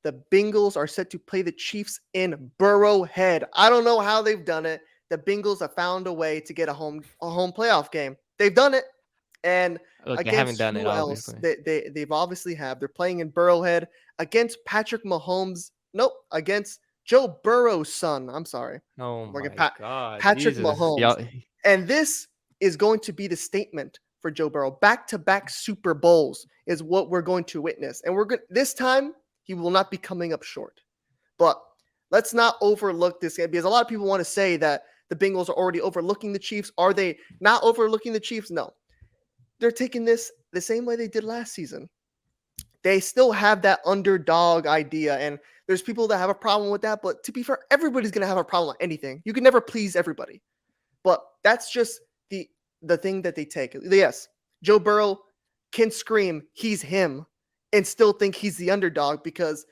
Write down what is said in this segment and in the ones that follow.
the Bengals are set to play the Chiefs in Burrowhead. I don't know how they've done it. The Bengals have found a way to get a home playoff game. They've done it. And Look, they haven't against done it, who else? obviously. They've obviously have. They're playing in Burrowhead against Patrick Mahomes. Nope, against Joe Burrow's son. I'm sorry. Oh We're my gonna God, Patrick Jesus, Mahomes. y'all. And this is going to be the statement for Joe Burrow. Back-to-back Super Bowls is what we're going to witness. And this time he will not be coming up short. But let's not overlook this game, because a lot of people want to say that the Bengals are already overlooking the Chiefs. Are they not overlooking the Chiefs? No. They're taking this the same way they did last season. They still have that underdog idea, and there's people that have a problem with that. But to be fair, everybody's going to have a problem with anything. You can never please everybody. But that's just the thing that they take. Yes, Joe Burrow can scream he's him and still think he's the underdog, because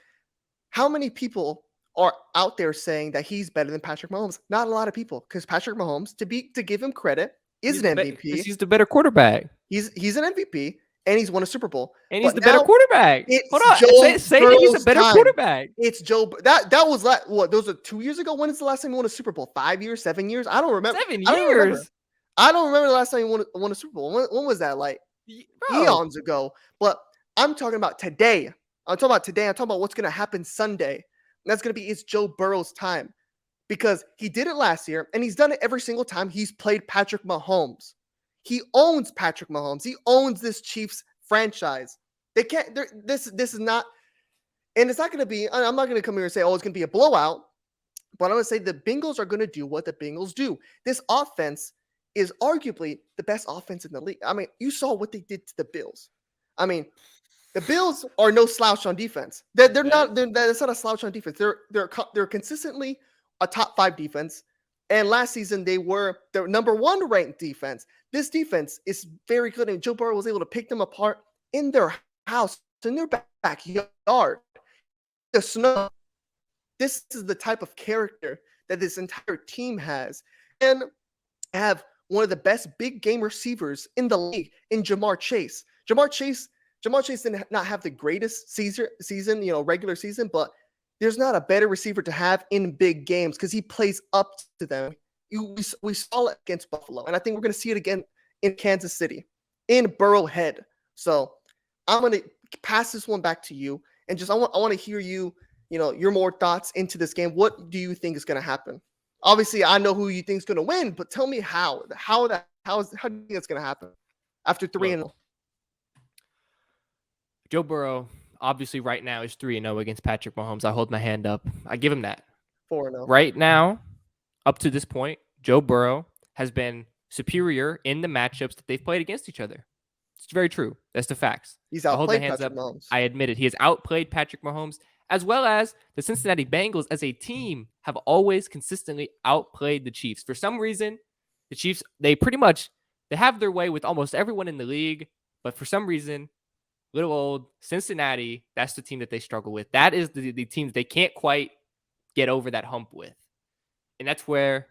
how many people are out there saying that he's better than Patrick Mahomes? Not a lot of people, because Patrick Mahomes, to give him credit, is an MVP. He's the better quarterback. He's an MVP, and he's won a Super Bowl. And he's the better quarterback. It's Hold on, Joe say that he's a better Burrow's quarterback. It's Joe. That was what? Those are 2 years ago. When is the last time he won a Super Bowl? 5 years, 7 years? I don't remember. 7 I don't remember. years. I don't remember the last time he won a Super Bowl. When was that? Like eons ago. But I'm talking about today. I'm talking about what's going to happen Sunday. And that's going to be it's Joe Burrow's time, because he did it last year, and he's done it every single time he's played Patrick Mahomes. He owns Patrick Mahomes. He owns this Chiefs franchise. They can't. This is not, and it's not going to be. I'm not going to come here and say, oh, it's going to be a blowout. But I'm going to say the Bengals are going to do what the Bengals do. This offense is arguably the best offense in the league. I mean, you saw what they did to the Bills. I mean, the Bills are no slouch on defense. They're not. That's not a slouch on defense. They're consistently a top 5 defense. And last season they were the number 1 ranked defense. This defense is very good, and Joe Burrow was able to pick them apart in their house, in their backyard, the snow. This is the type of character that this entire team has, and have one of the best big game receivers in the league in Jamar Chase. Jamar Chase did not have the greatest season, regular season, but there's not a better receiver to have in big games, because he plays up to them. We saw it against Buffalo, and I think we're going to see it again in Kansas City, in Burrowhead. So I'm going to pass this one back to you, and just I want to hear your more thoughts into this game. What do you think is going to happen? Obviously, I know who you think is going to win, but tell me how do you think it's going to happen after 3-0? Joe Burrow, obviously, right now is 3-0 against Patrick Mahomes. I hold my hand up. I give him that. 4-0. Right now, up to this point, Joe Burrow has been superior in the matchups that they've played against each other. It's very true. That's the facts. He's outplayed Patrick Mahomes. I admit it. He has outplayed Patrick Mahomes, as well as the Cincinnati Bengals as a team have always consistently outplayed the Chiefs. For some reason, the Chiefs, they have their way with almost everyone in the league, but for some reason, little old Cincinnati, that's the team that they struggle with. That is the team they can't quite get over that hump with. And that's where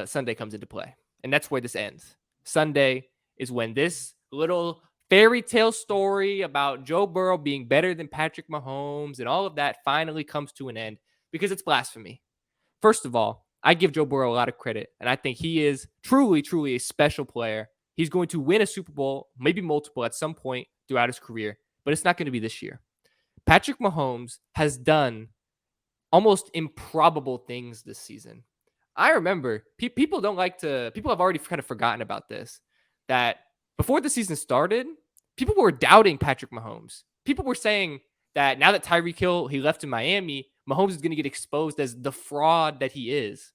Sunday comes into play. And that's where this ends. Sunday is when this little fairy tale story about Joe Burrow being better than Patrick Mahomes and all of that finally comes to an end, because it's blasphemy. First of all, I give Joe Burrow a lot of credit, and I think he is truly, truly a special player. He's going to win a Super Bowl, maybe multiple at some point throughout his career, but it's not going to be this year. Patrick Mahomes has done almost improbable things this season. I remember people have already kind of forgotten about this, that before the season started, people were doubting Patrick Mahomes. People were saying that now that Tyreek Hill, he left in Miami, Mahomes is going to get exposed as the fraud that he is.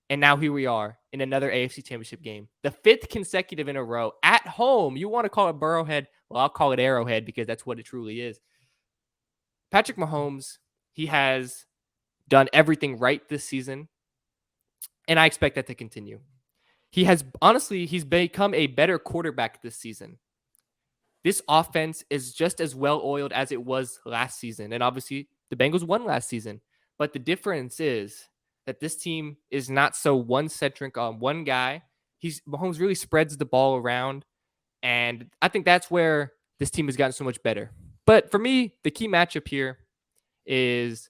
And now here we are in another AFC Championship game, the 5th consecutive in a row at home. You want to call it Burrowhead? Well, I'll call it Arrowhead, because that's what it truly is. Patrick Mahomes, he has done everything right this season, and I expect that to continue. He's become a better quarterback this season. This offense is just as well-oiled as it was last season, and obviously the Bengals won last season, but the difference is that this team is not so one-centric on one guy. Mahomes really spreads the ball around, and I think that's where this team has gotten so much better. But for me, the key matchup here is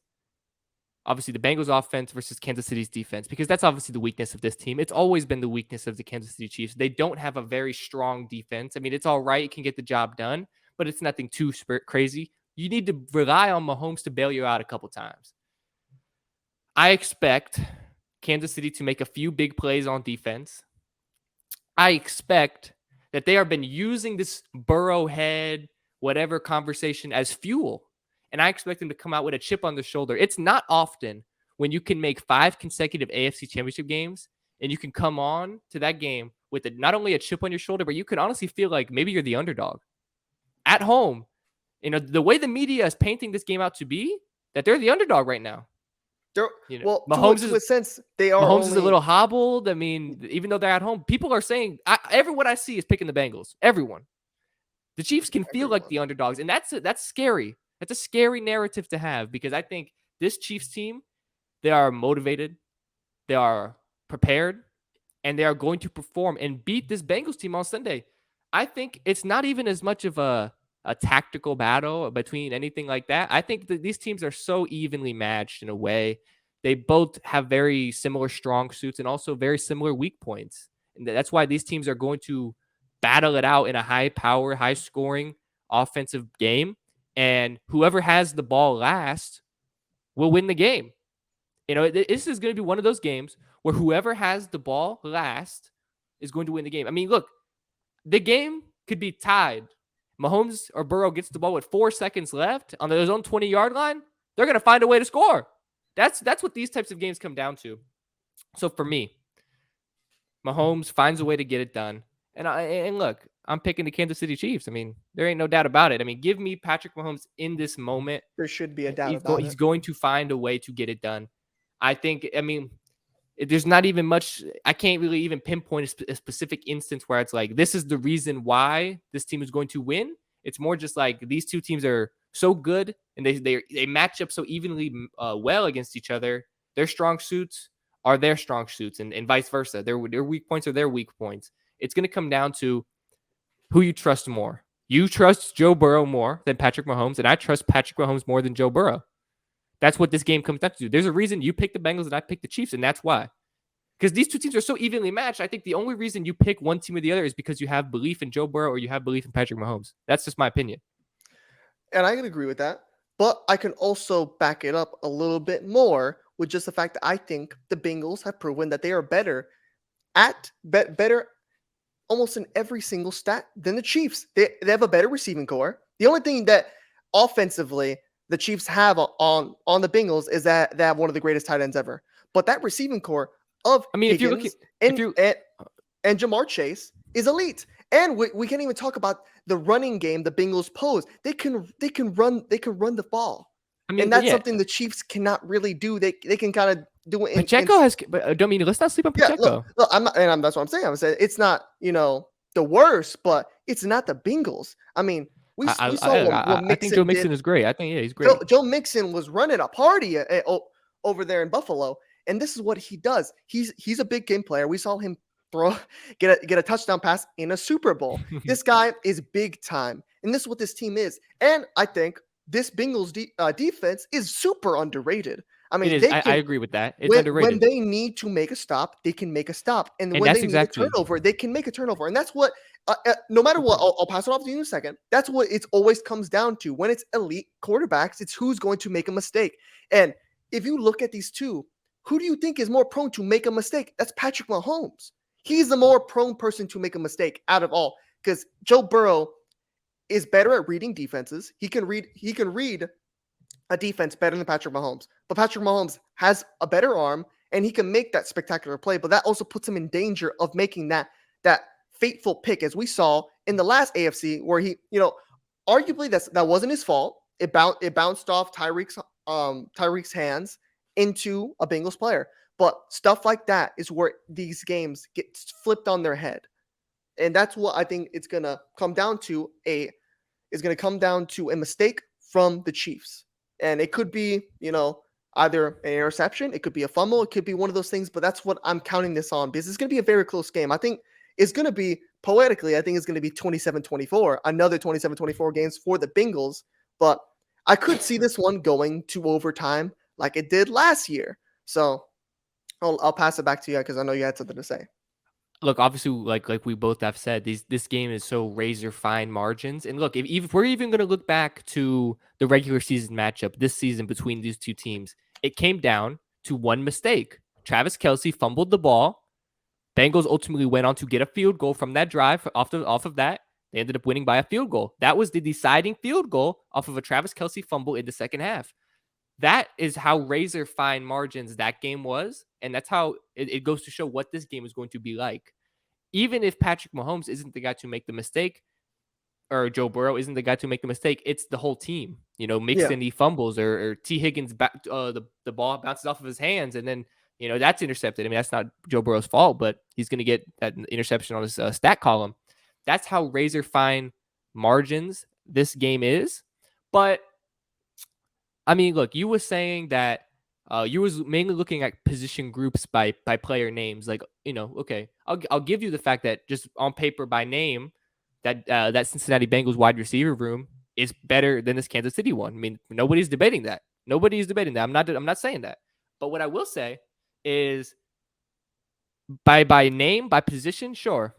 obviously the Bengals offense versus Kansas City's defense, because that's obviously the weakness of this team. It's always been the weakness of the Kansas City Chiefs. They don't have a very strong defense. I mean, it's all right. It can get the job done, but it's nothing too crazy. You need to rely on Mahomes to bail you out a couple times. I expect Kansas City to make a few big plays on defense. I expect that they have been using this Burrowhead, whatever conversation as fuel. And I expect them to come out with a chip on their shoulder. It's not often when you can make 5 consecutive AFC championship games and you can come on to that game with not only a chip on your shoulder, but you can honestly feel like maybe you're the underdog at home. You know, the way the media is painting this game out to be, that they're the underdog right now. Well, Mahomes to a sense, they are. Mahomes is a little hobbled. I mean, even though they're at home, people are saying everyone I see is picking the Bengals. Everyone, the Chiefs can feel like the underdogs, and that's scary. That's a scary narrative to have, because I think this Chiefs team, they are motivated, they are prepared, and they are going to perform and beat this Bengals team on Sunday. I think it's not even as much of a tactical battle between anything like that. I think that these teams are so evenly matched in a way. They both have very similar strong suits and also very similar weak points. And that's why these teams are going to battle it out in a high power, high scoring offensive game. And whoever has the ball last will win the game. You know, this is going to be one of those games where whoever has the ball last is going to win the game. I mean, look, the game could be tied. Mahomes or Burrow gets the ball with 4 seconds left on their own 20-yard line. They're going to find a way to score. That's what these types of games come down to. So for me, Mahomes finds a way to get it done. And look, I'm picking the Kansas City Chiefs. I mean, there ain't no doubt about it. I mean, give me Patrick Mahomes in this moment. There should be a doubt about it. He's going to find a way to get it done. I think, I mean, there's not even much. I can't really even pinpoint a specific instance where it's like, this is the reason why this team is going to win. It's more just like these two teams are so good and they match up so evenly well against each other. Their strong suits are their strong suits, and vice versa. Their weak points are their weak points. It's going to come down to who you trust more. You trust Joe Burrow more than Patrick Mahomes, and I trust Patrick Mahomes more than Joe Burrow. That's what this game comes down to. There's a reason you pick the Bengals and I pick the Chiefs, and that's why. Because these two teams are so evenly matched, I think the only reason you pick one team or the other is because you have belief in Joe Burrow or you have belief in Patrick Mahomes. That's just my opinion. And I can agree with that. But I can also back it up a little bit more with just the fact that I think the Bengals have proven that they are better better almost in every single stat than the Chiefs. They have a better receiving core. The only thing that offensively the Chiefs have on the Bengals is that they have one of the greatest tight ends ever. But that receiving core of Higgins and Jamar Chase is elite. And we can't even talk about the running game the Bengals pose. They can run the ball. I mean, and that's something the Chiefs cannot really do. They can kind of do it. Pacheco has. But I mean, let's not sleep on Pacheco. Yeah, look, that's what I'm saying. I'm saying it's not the worst, but it's not the Bengals. I mean, we saw what Mixon I think Joe Mixon is great. I think he's great. Joe Mixon was running a party over there in Buffalo, and this is what he does. He's a big game player. We saw him get a touchdown pass in a Super Bowl. This guy is big time, and this is what this team is. And I think this Bengals defense is super underrated. I mean, I agree with that. It's underrated. When they need to make a stop, they can make a stop, and when they need a turnover, they can make a turnover. And that's what, no matter what, I'll pass it off to you in a second. That's what it always comes down to. When it's elite quarterbacks, it's who's going to make a mistake. And if you look at these two, who do you think is more prone to make a mistake? That's Patrick Mahomes. He's the more prone person to make a mistake out of all, because Joe Burrow is better at reading defenses. He can read a defense better than Patrick Mahomes. But Patrick Mahomes has a better arm and he can make that spectacular play, but that also puts him in danger of making that fateful pick, as we saw in the last AFC, where he, arguably that wasn't his fault. It bounced off Tyreek's hands into a Bengals player. But stuff like that is where these games get flipped on their head. And that's what I think it's going to come down to a mistake from the Chiefs. And it could be, either an interception, it could be a fumble, it could be one of those things, but that's what I'm counting this on, because it's going to be a very close game. I think it's going to be, poetically, I think it's going to be 27-24, another 27-24 games for the Bengals, but I could see this one going to overtime like it did last year. So I'll pass it back to you because I know you had something to say. Look, obviously, like we both have said, this game is so razor fine margins. And look, if we're even going to look back to the regular season matchup this season between these two teams, it came down to one mistake. Travis Kelsey fumbled the ball. Bengals ultimately went on to get a field goal from that drive. Off of that, they ended up winning by a field goal. That was the deciding field goal off of a Travis Kelsey fumble in the second half. That is how razor fine margins that game was. And that's how it goes to show what this game is going to be like. Even if Patrick Mahomes isn't the guy to make the mistake, or Joe Burrow isn't the guy to make the mistake, it's the whole team. Yeah. Mixon, he fumbles, or T. Higgins, the ball bounces off of his hands, and then, that's intercepted. I mean, that's not Joe Burrow's fault, but he's going to get that interception on his stat column. That's how razor fine margins this game is. But I mean, look, you were saying that you was mainly looking at position groups by player names. Like, okay, I'll give you the fact that just on paper by name, that Cincinnati Bengals wide receiver room is better than this Kansas City one. I mean, nobody's debating that. Nobody's debating that. I'm not saying that. But what I will say is by name, by position, sure,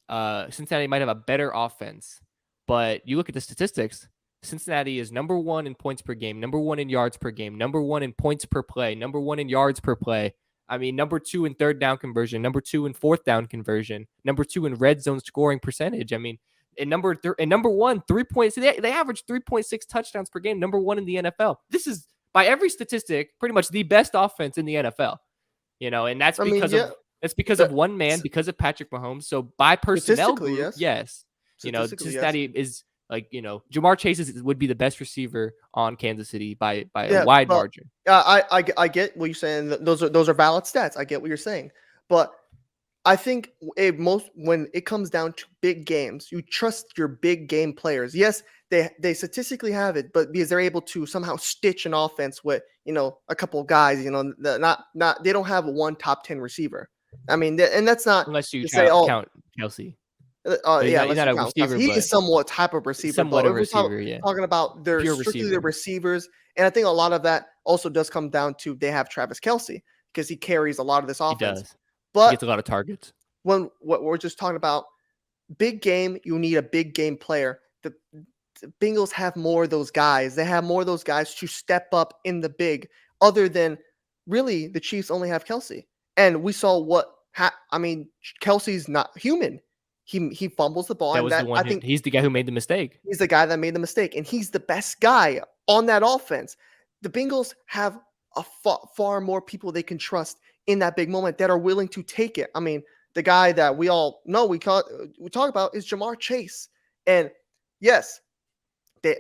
Cincinnati might have a better offense. But you look at the statistics, Cincinnati is number one in points per game, number one in yards per game, number one in points per play, number one in yards per play. I mean, number two in third down conversion, number two in fourth down conversion, number two in red zone scoring percentage. I mean, and number one, 3 points. They average 3.6 touchdowns per game, number one in the NFL. This is, by every statistic, pretty much the best offense in the NFL. And that's because of one man, because of Patrick Mahomes. So by personnel group, yes. Cincinnati is like, Jamar Chase would be the best receiver on Kansas City by a wide margin. I get what you're saying. Those are valid stats. I get what you're saying, but I think when it comes down to big games, you trust your big game players. Yes, they statistically have it, but because they're able to somehow stitch an offense with a couple of guys, they don't have one top 10 receiver. I mean, and that's not unless you count Kelsey. Yeah, he's not a receiver. He is somewhat type of receiver. Somewhat a receiver, yeah. Talking about strictly their receivers, and I think a lot of that also does come down to they have Travis Kelsey because he carries a lot of this offense. He does. But he gets a lot of targets. When what we're just talking about, big game, you need a big game player. The Bengals have more of those guys. They have more of those guys to step up in the big. Other than really, the Chiefs only have Kelsey, and we saw Kelsey's not human. He fumbles the ball. I think he's the guy who made the mistake. He's the guy that made the mistake, and he's the best guy on that offense. The Bengals have far more people they can trust in that big moment that are willing to take it. I mean, the guy that we all know we talk about is Jamar Chase. And yes,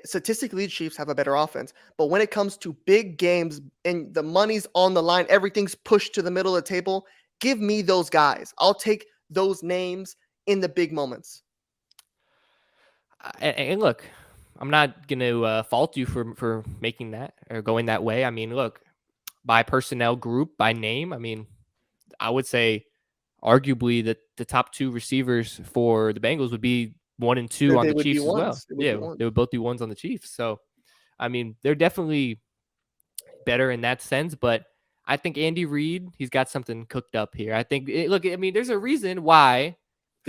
statistically, the Chiefs have a better offense. But when it comes to big games and the money's on the line, everything's pushed to the middle of the table, give me those guys. I'll take those names in the big moments. And look, I'm not going to fault you for making that or going that way. I mean, look, by personnel group, by name, I mean, I would say arguably that the top two receivers for the Bengals would be 1 and 2 on the Chiefs as well. They would both be ones on the Chiefs. So, I mean, they're definitely better in that sense, but I think Andy Reid, he's got something cooked up here. I think, there's a reason why.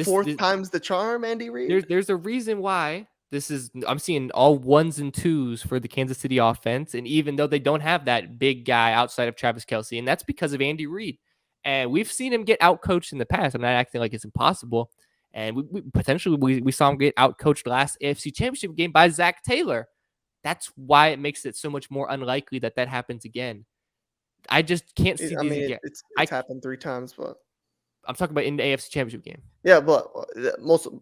Fourth time's the charm, Andy Reid. There's a reason why I'm seeing all 1s and 2s for the Kansas City offense. And even though they don't have that big guy outside of Travis Kelsey, and that's because of Andy Reid. And we've seen him get outcoached in the past. I'm not acting like it's impossible. And we saw him get outcoached last AFC Championship game by Zach Taylor. That's why it makes it so much more unlikely that happens again. I just can't see these again. It's happened 3 times, but I'm talking about in the AFC Championship game. Yeah, but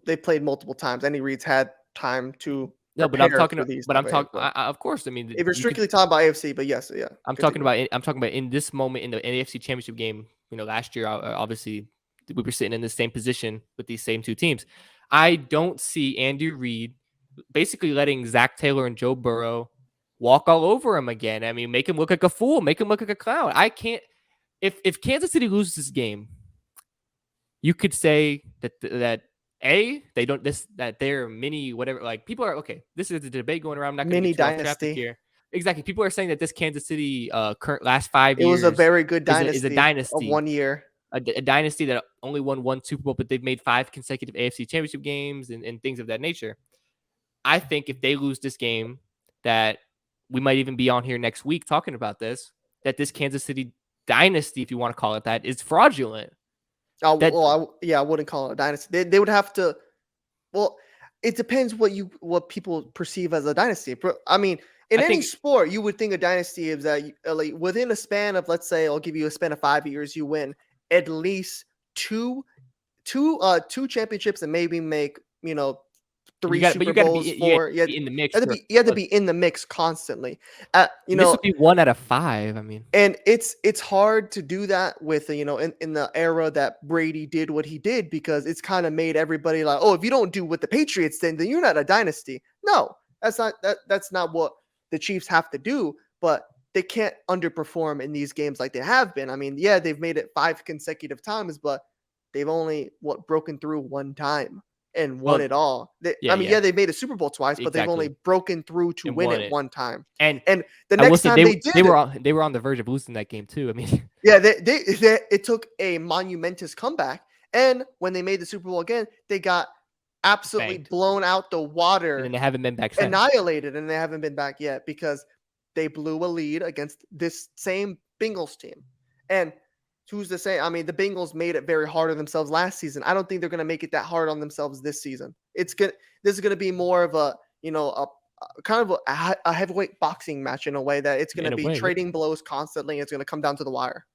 they played multiple times. Andy Reid's had time to. No, but I'm talking. Of course. I mean, if you're strictly talking about AFC, but yes, yeah. I'm talking about in this moment in the AFC Championship game. Last year, obviously, we were sitting in the same position with these same two teams. I don't see Andy Reid basically letting Zach Taylor and Joe Burrow walk all over him again. I mean, make him look like a fool, make him look like a clown. I can't. If Kansas City loses this game, you could say that they don't that they're mini whatever. Like people are okay. This is a debate going around. I'm not going to Mini get too off traffic dynasty. here. Exactly. People are saying that this Kansas City current last 5 It was a years very good is a dynasty of dynasty, 1 year. a dynasty that only won one Super Bowl, but they've made 5 consecutive AFC Championship games and things of that nature. I think if they lose this game, that we might even be on here next week talking about this. That this Kansas City dynasty, if you want to call it that, is fraudulent. That I wouldn't call it a dynasty. They would have to. Well, it depends what people perceive as a dynasty. I mean, in I any think sport, you would think a dynasty is that like within a span of, let's say, I'll give you a span of 5 years, you win at least two championships and maybe make 3 but Super you got to Bowls, be 4. in the mix. You had to be in the mix constantly. This would be 1 out of 5. I mean, And it's hard to do that with in the era that Brady did what he did, because it's kind of made everybody like, oh, if you don't do what the Patriots did, then you're not a dynasty. No, that's not what the Chiefs have to do, but they can't underperform in these games like they have been. I mean, yeah, they've made it 5 consecutive times, but they've only broken through 1 time and won well, it all. yeah, Yeah, they made a Super Bowl twice, but they've only exactly, broken through to and win won it it. 1 time. And And the I will next say time they did it, they were on the verge of losing that game too. I mean, yeah, it took a monumentous comeback, and when they made the Super Bowl again, they got absolutely spanked, blown out the and then water, they haven't been back since. annihilated, and they haven't been back yet because they blew a lead against this same Bengals team. And who's to say? I mean, the Bengals made it very hard on themselves last season. I don't think they're going to make it that hard on themselves this season. This is going to be more of a kind of a heavyweight boxing match in a way that it's going In to a be way, trading blows constantly. It's going to come down to the wire.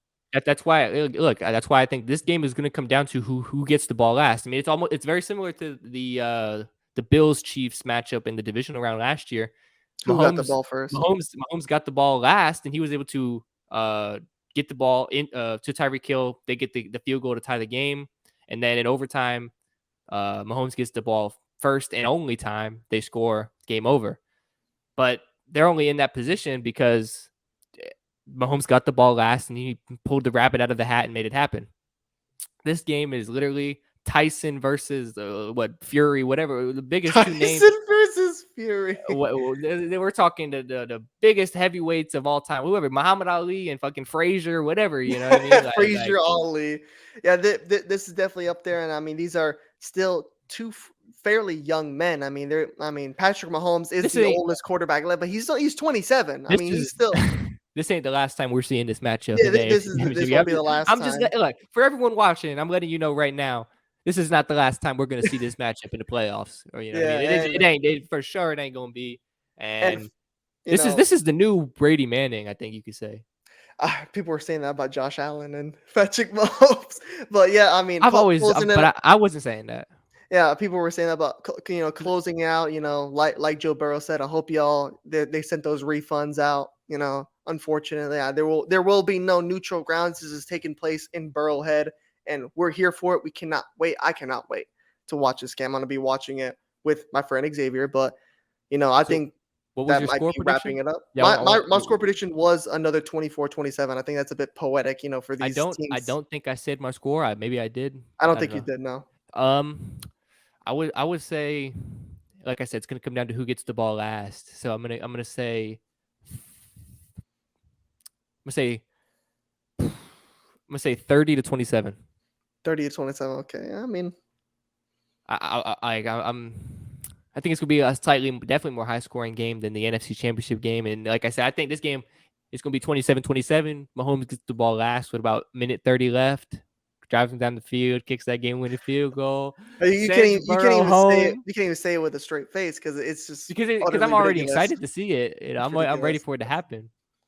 that's why look. That's why I think this game is going to come down to who gets the ball last. I mean, it's very similar to the Bills Chiefs matchup in the divisional round last year. Who got the Mahomes ball first? Mahomes got the ball last, and he was able to get the ball in to Tyreek Hill. They get the field goal to tie the game, and then in overtime, Mahomes gets the ball first and only time. They score, game over. But they're only in that position because Mahomes got the ball last, and he pulled the rabbit out of the hat and made it happen. This game is literally Tyson versus Fury, whatever, the biggest 2 names. Tyson versus Fury. They were talking to the biggest heavyweights of all time, whoever, Muhammad Ali and fucking Frazier, whatever, you know what I mean? Frazier, Ali. Yeah, this is definitely up there, and I mean, these are still 2 fairly young men. I mean, Patrick Mahomes is the oldest quarterback left, but he's 27. I mean, he's still. This ain't the last time we're seeing this matchup. Yeah, this won't be the last time. I'm just look, for everyone watching, I'm letting you know right now, this is not the last time we're going to see this matchup in the playoffs. Or what I mean? It ain't for sure. It ain't going to be. And this is the new Brady Manning, I think you could say. People were saying that about Josh Allen and Patrick Mahomes, but yeah, I mean, I wasn't saying that. Yeah, people were saying that about closing out. Like Joe Burrow said, I hope y'all they sent those refunds out. Unfortunately, there will be no neutral grounds. This is taking place in Burrowhead, and we're here for it. We cannot wait. I cannot wait to watch this game. I'm gonna be watching it with my friend Xavier, but I think what was that your might score be prediction? wrapping it up. Yeah, my score prediction was another 24-27. I think that's a bit poetic, for these teams. I don't think I said my score. Maybe I did. I don't think you did. No. I would say, like I said, it's gonna come down to who gets the ball last. So I'm gonna say 30-27. 30-27. Okay. I mean, I think it's gonna be a definitely more high scoring game than the NFC Championship game. And like I said, I think this game is gonna be 27-27. Mahomes gets the ball last with about minute 30 left. Drives him down the field, kicks that game-winning field goal. You can't even say it with a straight face because it's just because I'm already excited to see it. I'm ready for it to happen.